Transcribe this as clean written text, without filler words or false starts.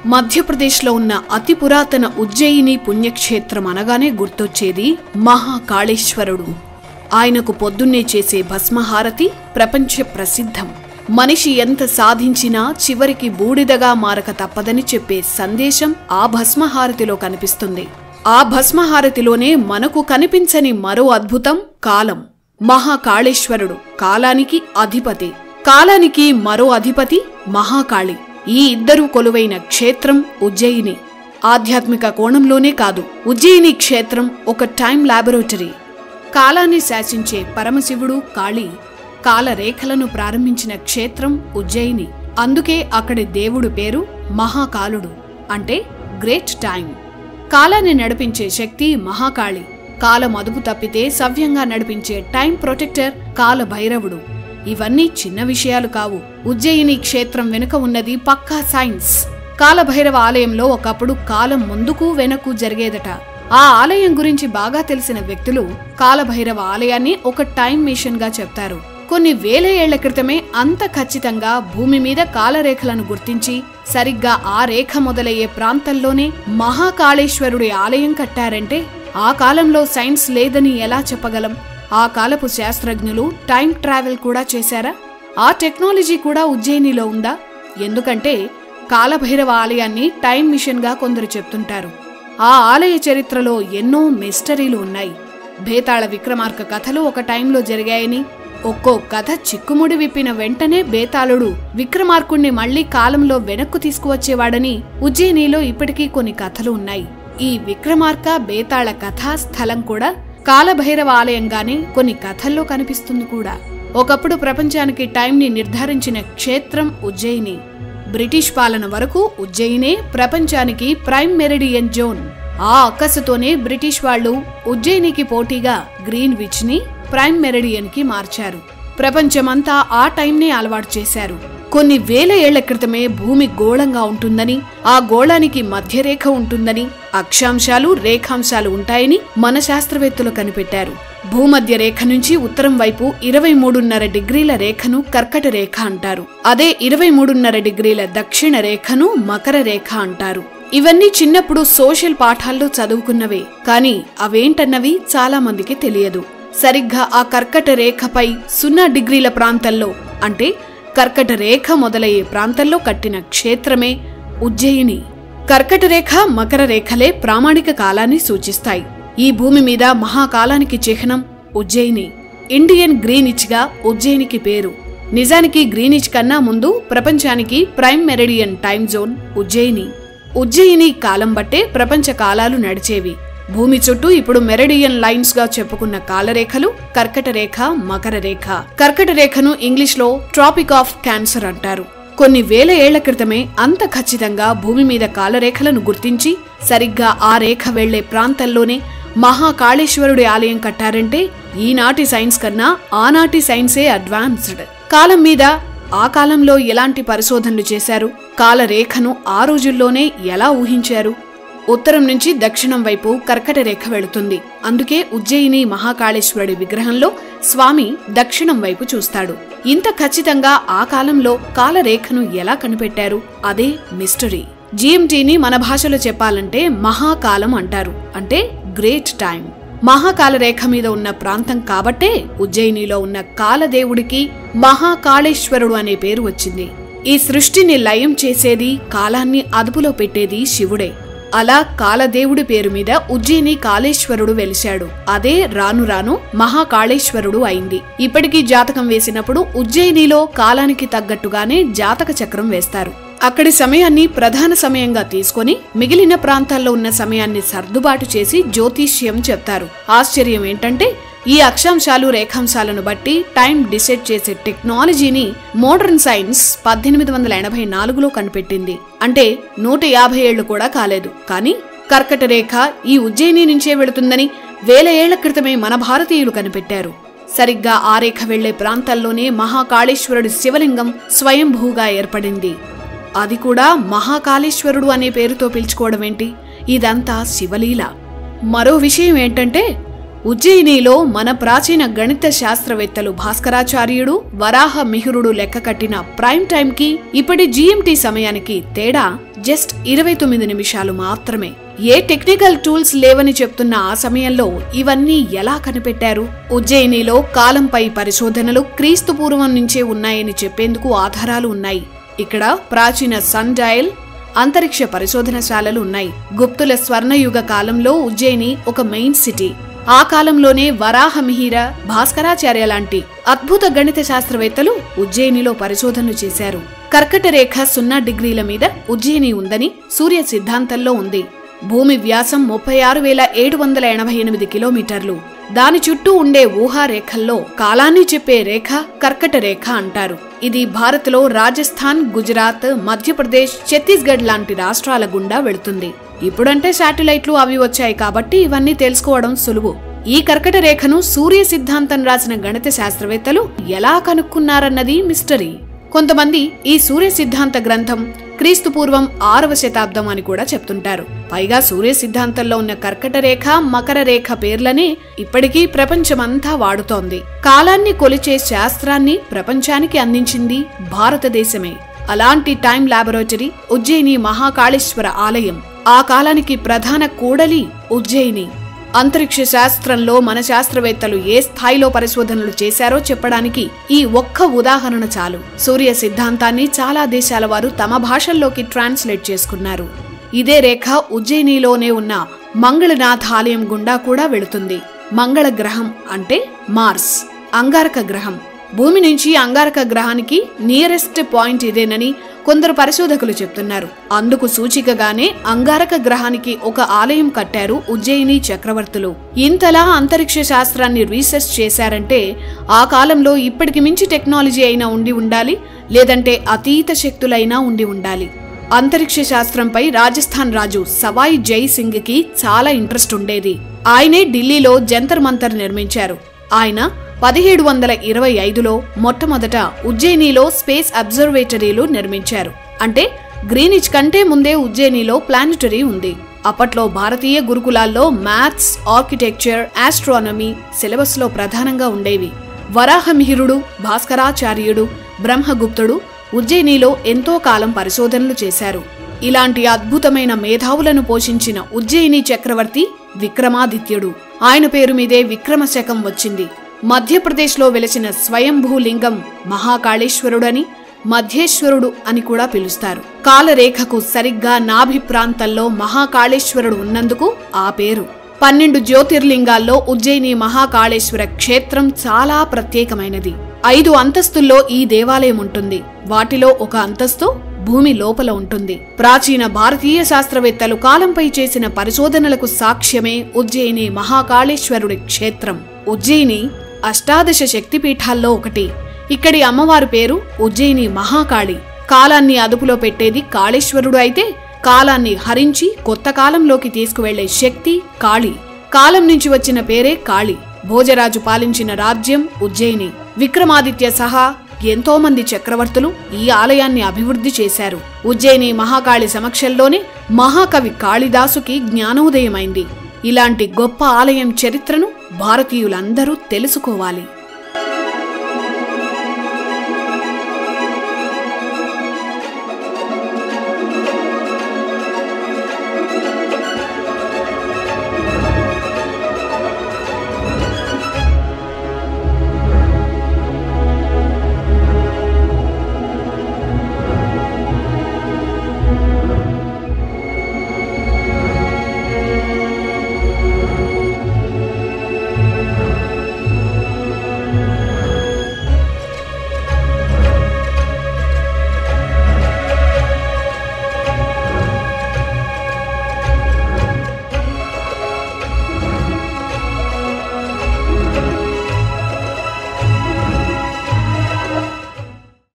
మధ్యప్రదేశ్లో ఉన్న అతి పురాతన ఉజ్జయిని పుణ్యక్షేత్రం అనగానే గుర్తొచ్చేది మహాకాళేశ్వరుడు. ఆయనకు పొద్దున్నే చేసే భస్మహారతి ప్రపంచ ప్రసిద్ధం. మనిషి ఎంత సాధించినా చివరికి బూడిదగా మారక తప్పదని చెప్పే సందేశం ఆ భస్మహారతిలో కనిపిస్తుంది. ఆ భస్మహారతిలోనే మనకు కనిపించని మరో అద్భుతం కాలం. మహాకాళేశ్వరుడు కాలానికి అధిపతి. కాలానికి మరో అధిపతి మహాకాళి. ఈ ఇద్దరూ కొలువైన క్షేత్రం ఉజ్జయిని. ఆధ్యాత్మిక కోణంలోనే కాదు, ఉజ్జయిని క్షేత్రం ఒక టైం ల్యాబొరేటరీ. కాలాన్ని శాసించే పరమశివుడు కాళి కాలరేఖలను ప్రారంభించిన క్షేత్రం ఉజ్జయిని. అందుకే అక్కడి దేవుడు పేరు మహాకాలుడు, అంటే గ్రేట్ టైం. కాలాన్ని నడిపించే శక్తి మహాకాళి. కాలం అదుపు తప్పితే సవ్యంగా నడిపించే టైం ప్రొటెక్టర్ కాలభైరవుడు. ఇవన్నీ చిన్న విషయాలు కావు. ఉజ్జయిని క్షేత్రం వెనుక ఉన్నది పక్కా సైన్స్. కాలభైరవ ఆలయంలో ఒకప్పుడు కాలం ముందుకు వెనక్కు జరిగేదట. ఆ ఆలయం గురించి బాగా తెలిసిన వ్యక్తులు కాలభైరవ ఆలయాన్ని ఒక టైం మిషన్ గా చెప్తారు. కొన్ని వేల ఏళ్ల క్రితమే అంత ఖచ్చితంగా భూమి మీద కాలరేఖలను గుర్తించి సరిగ్గా ఆ రేఖ మొదలయ్యే ప్రాంతంలోనే మహాకాళేశ్వరుడి ఆలయం కట్టారంటే ఆ కాలంలో సైన్స్ లేదని ఎలా చెప్పగలం? ఆ కాలపు శాస్త్రజ్ఞులు టైం ట్రావెల్ కూడా చేశారా? ఆ టెక్నాలజీ కూడా ఉజ్జయినిలో ఉందా? ఎందుకంటే కాలభైరవ ఆలయాన్ని టైం మిషన్ గా కొందరు చెప్తుంటారు. ఆ ఆలయ చరిత్రలో ఎన్నో మిస్టరీలు ఉన్నాయి. భేతాళ విక్రమార్క కథలు ఒక టైంలో జరిగాయని, ఒక్కో కథ చిక్కుముడి విప్పిన వెంటనే బేతాళుడు విక్రమార్కుణ్ణి మళ్లీ కాలంలో వెనక్కు తీసుకువచ్చేవాడని ఉజ్జయినిలో ఇప్పటికీ కొన్ని కథలు ఉన్నాయి. ఈ విక్రమార్క బేతాళ కథా స్థలం కూడా కాలభైరవ ఆలయంగానే కొన్ని కథల్లో కనిపిస్తుంది కూడా. ఒకప్పుడు ప్రపంచానికి టైంని నిర్ధారించిన క్షేత్రం ఉజ్జయిని. బ్రిటిష్ పాలన వరకు ఉజ్జయినే ప్రపంచానికి ప్రైమ్ మెరిడియన్ జోన్. ఆ అక్కసుతోనే బ్రిటిష్ వాళ్లు ఉజ్జయినికి పోటీగా గ్రీన్ విచ్ ని ప్రైమ్ మెరిడియన్ కి మార్చారు. ప్రపంచమంతా ఆ టైంనే అలవాటు చేశారు. కొన్ని వేల ఏళ్ల క్రితమే భూమి గోళంగా ఉంటుందని, ఆ గోళానికి మధ్యరేఖ ఉంటుందని, అక్షాంశాలు రేఖాంశాలు ఉంటాయని మన శాస్త్రవేత్తలు కనిపెట్టారు. భూమధ్య రేఖ నుంచి ఉత్తరం వైపు 23.5 డిగ్రీల రేఖను కర్కట రేఖ అంటారు. అదే 23.5 డిగ్రీల దక్షిణ రేఖను మకర రేఖ అంటారు. ఇవన్నీ చిన్నప్పుడు సోషల్ పాఠాల్లో చదువుకున్నవే, కానీ అవేంటన్నవి చాలా మందికి తెలియదు. సరిగ్గా ఆ కర్కట రేఖపై 0 డిగ్రీల ప్రాంతంలో, అంటే కర్కట రేఖ మొదలయ్యే ప్రాంతంలో కట్టిన క్షేత్రమే ఉజ్జయిని. కర్కట రేఖ మకర రేఖలే ప్రామాణిక కాలాన్ని సూచిస్తాయి. ఈ భూమి మీద మహాకాలానికి చిహ్నం ఉజ్జయిని. ఇండియన్ గ్రీనిచ్ గా ఉజ్జయినికి పేరు. నిజానికి గ్రీనిచ్ కన్నా ముందు ప్రపంచానికి prime meridian time zone Ujjaini. Ujjaini కాలం బట్టే ప్రపంచ కాలాలు నడిచేవి. భూమి చుట్టూ ఇప్పుడు మెరిడియన్ లైన్స్ గా చెప్పుకున్న కాలరేఖలు కర్కట రేఖ మకర రేఖ. కర్కట రేఖను ఇంగ్లీష్ లో ట్రాపిక్ ఆఫ్ క్యాన్సర్ అంటారు. కొన్ని వేల ఏళ్ల క్రితమే అంత ఖచ్చితంగా భూమి మీద కాలరేఖలను గుర్తించి సరిగ్గా ఆ రేఖ వెళ్లే ప్రాంతంలోనే మహాకాళేశ్వరుడి ఆలయం కట్టారంటే ఈనాటి సైన్స్ కన్నా ఆనాటి సైన్సే అడ్వాన్స్డ్. కాలం మీద ఆ కాలంలో ఎలాంటి పరిశోధనలు చేశారు? కాలరేఖను ఆ రోజుల్లోనే ఎలా ఊహించారు? ఉత్తరం నుంచి దక్షిణం వైపు కర్కట రేఖ వెళుతుంది. అందుకే ఉజ్జయిని మహాకాళేశ్వరుడి విగ్రహంలో స్వామి దక్షిణం వైపు చూస్తాడు. ఇంత ఖచ్చితంగా ఆ కాలంలో కాలరేఖను ఎలా కనిపెట్టారు? అదే మిస్టరీ. జిఎంటీని మన భాషలో చెప్పాలంటే మహాకాలం అంటారు, అంటే గ్రేట్ టైం. మహాకాలరేఖ మీద ఉన్న ప్రాంతం కాబట్టే ఉజ్జయినిలో ఉన్న కాలదేవుడికి మహాకాళేశ్వరుడు అనే పేరు వచ్చింది. ఈ సృష్టిని లయం చేసేది, కాలాన్ని అదుపులో పెట్టేది శివుడే. అలా కాలదేవుడి పేరు మీద ఉజ్జయిని కాళేశ్వరుడు వెలిశాడు. అదే రాను రాను మహాకాళేశ్వరుడు అయింది. ఇప్పటికీ జాతకం వేసినప్పుడు ఉజ్జయినిలో కాలానికి తగ్గట్టుగానే జాతక చక్రం వేస్తారు. అక్కడి సమయాన్ని ప్రధాన సమయంగా తీసుకొని మిగిలిన ప్రాంతాల్లో ఉన్న సమయాన్ని సర్దుబాటు చేసి జ్యోతిష్యం చెప్తారు. ఆశ్చర్యం ఏంటంటే ఈ అక్షాంశాలు రేఖాంశాలను బట్టి టైం డిసైడ్ చేసే టెక్నాలజీని మోడర్న్ సైన్స్ 1884లో కనిపెట్టింది. అంటే 150 ఏళ్లు కూడా కాలేదు. కానీ కర్కట రేఖ ఈ ఉజ్జయిని నుంచే వెళుతుందని వేల ఏళ్ల క్రితమే మన భారతీయులు కనిపెట్టారు. సరిగ్గా ఆ రేఖ వెళ్లే ప్రాంతాల్లోనే మహాకాళేశ్వరుడి శివలింగం స్వయంభూగా ఏర్పడింది. అది కూడా మహాకాళేశ్వరుడు అనే పేరుతో పిలుచుకోవడమేంటి? ఇదంతా శివలీల. మరో విషయం ఏంటంటే ఉజ్జయినిలో మన ప్రాచీన గణిత శాస్త్రవేత్తలు భాస్కరాచార్యుడు, వరాహ మిహిరుడు లెక్క కట్టిన ప్రైమ్ టైంకి ఇప్పటి జీఎంటీ సమయానికి తేడా జస్ట్ 29 నిమిషాలు మాత్రమే. ఏ టెక్నికల్ టూల్స్ లేవని చెప్తున్న ఆ సమయంలో ఇవన్నీ ఎలా కనిపెట్టారు? ఉజ్జయినిలో కాలంపై పరిశోధనలు క్రీస్తు పూర్వం నుంచే ఉన్నాయని చెప్పేందుకు ఆధారాలు ఉన్నాయి. ఇక్కడ ప్రాచీన సన్ డయల్, అంతరిక్ష పరిశోధనశాలలు ఉన్నాయి. గుప్తుల స్వర్ణయుగ కాలంలో ఉజ్జయిని ఒక మెయిన్ సిటీ. ఆ కాలంలోనే వరాహమిహిర, భాస్కరాచార్య లాంటి అద్భుత గణిత శాస్త్రవేత్తలు ఉజ్జయినిలో పరిశోధనలు చేశారు. కర్కట రేఖ 0 డిగ్రీల మీద ఉజ్జయిని ఉందని సూర్య సిద్ధాంతంలో ఉంది. భూమి వ్యాసం 36,788 కిలోమీటర్లు. దాని చుట్టూ ఉండే ఊహారేఖల్లో కాలాన్ని చెప్పే రేఖ కర్కట రేఖ అంటారు. ఇది భారత్లో రాజస్థాన్, గుజరాత్, మధ్యప్రదేశ్, ఛత్తీస్గఢ్ లాంటి రాష్ట్రాల గుండా వెళుతుంది. ఇప్పుడంటే శాటిలైట్లు అవి వచ్చాయి కాబట్టి ఇవన్నీ తెలుసుకోవడం సులువు. ఈ కర్కట రేఖను సూర్య సిద్ధాంతం రాసిన గణిత శాస్త్రవేత్తలు ఎలా కనుక్కున్నారన్నది మిస్టరీ. కొంతమంది ఈ సూర్య సిద్ధాంత గ్రంథం క్రీస్తు పూర్వం 6వ శతాబ్దం అని కూడా చెప్తుంటారు. పైగా సూర్య సిద్ధాంతంలో ఉన్న కర్కట రేఖ, మకర రేఖ పేర్లని ఇప్పటికీ ప్రపంచమంతా వాడుతోంది. కాలాన్ని కొలిచే శాస్త్రాన్ని ప్రపంచానికి అందించింది భారతదేశమే. అలాంటి టైం లాబొరేటరీ ఉజ్జయిని మహాకాళేశ్వర ఆలయం. ఆ కాలానికి ప్రధాన కూడలి ఉజ్జయిని. అంతరిక్ష శాస్త్రంలో మన శాస్త్రవేత్తలు ఏ స్థాయిలో పరిశోధనలు చేశారో చెప్పడానికి ఈ ఒక్క ఉదాహరణ చాలు. సూర్య సిద్ధాంతాన్ని చాలా దేశాల వారు తమ భాషల్లోకి ట్రాన్స్లేట్ చేసుకున్నారు. ఇదే రేఖ ఉజ్జయినిలోనే ఉన్న మంగళనాథ్ ఆలయం గుండా కూడా వెళుతుంది. మంగళ గ్రహం అంటే మార్స్, అంగారక గ్రహం. భూమి నుంచి అంగారక గ్రహానికి నియరెస్ట్ పాయింట్ ఇదేనని కొందరు పరిశోధకులు చెప్తున్నారు. అందుకు సూచికగానే అంగారక గ్రహానికి ఒక ఆలయం కట్టారు ఉజ్జయిని చక్రవర్తులు. ఇంతలా అంతరిక్ష శాస్త్రాన్ని రీసెర్చ్ చేశారంటే ఆ కాలంలో ఇప్పటికి మించి టెక్నాలజీ అయినా ఉండి ఉండాలి, లేదంటే అతీత శక్తులైనా ఉండి ఉండాలి. అంతరిక్ష శాస్త్రంపై రాజస్థాన్ రాజు సవాయి జై సింగ్ కి చాలా ఇంట్రెస్ట్ ఉండేది. ఆయనే ఢిల్లీలో జంతర్ మంతర్ నిర్మించారు. ఆయన 1725లో మొట్టమొదట ఉజ్జయినిలో స్పేస్ అబ్జర్వేటరీలు నిర్మించారు. అంటే గ్రీనిచ్ కంటే ముందే ఉజ్జయినిలో ప్లానిటరీ ఉంది. అప్పట్లో భారతీయ గురుకులాల్లో మ్యాథ్స్, ఆర్కిటెక్చర్, ఆస్ట్రానమీ సిలబస్ లో ప్రధానంగా ఉండేవి. వరాహమిహిరుడు, భాస్కరాచార్యుడు, బ్రహ్మగుప్తుడు ఉజ్జయినిలో ఎంతో కాలం పరిశోధనలు చేశారు. ఇలాంటి అద్భుతమైన మేధావులను పోషించిన ఉజ్జయిని చక్రవర్తి విక్రమాదిత్యుడు. ఆయన పేరు మీదే విక్రమ శకం వచ్చింది. మధ్యప్రదేశ్లో వెలిసిన స్వయంభూలింగం మహాకాళేశ్వరుడని, మధ్యేశ్వరుడు అని కూడా పిలుస్తారు. కాలరేఖకు సరిగ్గా నాభి ప్రాంతంలో మహాకాళేశ్వరుడు ఉన్నందుకు ఆ పేరు. 12 జ్యోతిర్లింగాల్లో ఉజ్జయిని మహాకాళేశ్వర క్షేత్రం చాలా ప్రత్యేకమైనది. 5 అంతస్తుల్లో ఈ దేవాలయం ఉంటుంది. వాటిలో ఒక అంతస్తు భూమి లోపల ఉంటుంది. ప్రాచీన భారతీయ శాస్త్రవేత్తలు కాలంపై చేసిన పరిశోధనలకు సాక్ష్యమే ఉజ్జయిని మహాకాళేశ్వరుడి క్షేత్రం. ఉజ్జయిని అష్టాదశ శక్తిపీఠాల్లో ఒకటి. ఇక్కడి అమ్మవారి పేరు ఉజ్జయిని మహాకాళి. కాలాన్ని అదుపులో పెట్టేది కాళేశ్వరుడు అయితే, కాలాన్ని హరించి కొత్త కాలంలోకి తీసుకువెళ్లే శక్తి కాళి. కాలం నుంచి వచ్చిన పేరే కాళి. భోజరాజు పాలించిన రాజ్యం ఉజ్జయిని. విక్రమాదిత్య సహా ఎంతో మంది చక్రవర్తులు ఈ ఆలయాన్ని అభివృద్ధి చేశారు. ఉజ్జయిని మహాకాళి సమక్షంలోనే మహాకవి కాళిదాసుకి జ్ఞానోదయమైంది. ఇలాంటి గొప్ప ఆలయం చరిత్రను భారతీయులందరూ తెలుసుకోవాలి.